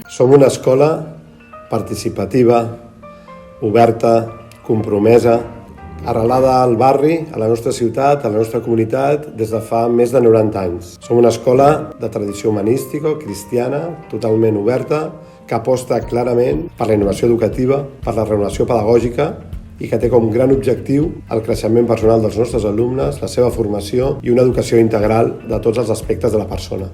Som una escola participativa, oberta, compromesa, arrelada al barri, a la nostra ciutat, a la nostra comunitat, des de fa més de 90 anys. Som una escola de tradició humanística, cristiana, totalment oberta, que aposta clarament per la innovació educativa, per la renovació pedagògica i que té com gran objectiu el creixement personal dels nostres alumnes, la seva formació i una educació integral de tots els aspectes de la persona.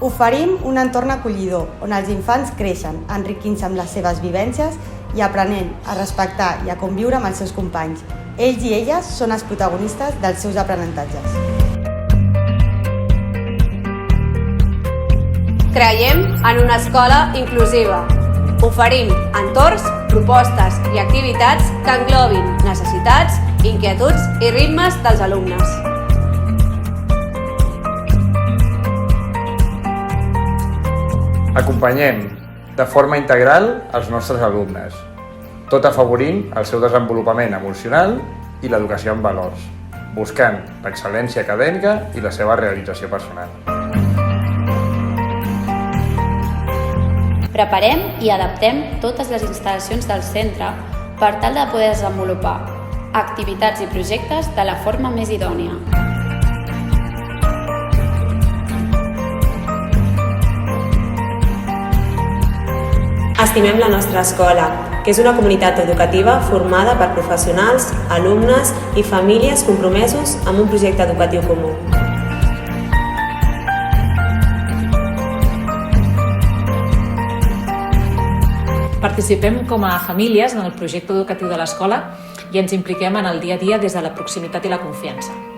Oferim un entorn acollidor on els infants creixen, enriquint-se amb les seves vivències i aprenent a respectar i a conviure amb els seus companys. Ells i elles són els protagonistes dels seus aprenentatges. Creiem en una escola inclusiva. Oferim entorns, propostes i activitats que englobin necessitats, inquietuds i ritmes dels alumnes. Acompanyem de forma integral els nostres alumnes, tot afavorint el seu desenvolupament emocional i l'educació en valors, buscant l'excel·lència acadèmica i la seva realització personal. Preparem i adaptem totes les instal·lacions del centre per tal de poder desenvolupar activitats i projectes de la forma més idònia. Estimem la nostra escola, que és una comunitat educativa formada per professionals, alumnes i famílies compromesos amb un projecte educatiu comú. Participem com a famílies en el projecte educatiu de l'escola i ens impliquem en el dia a dia des de la proximitat i la confiança.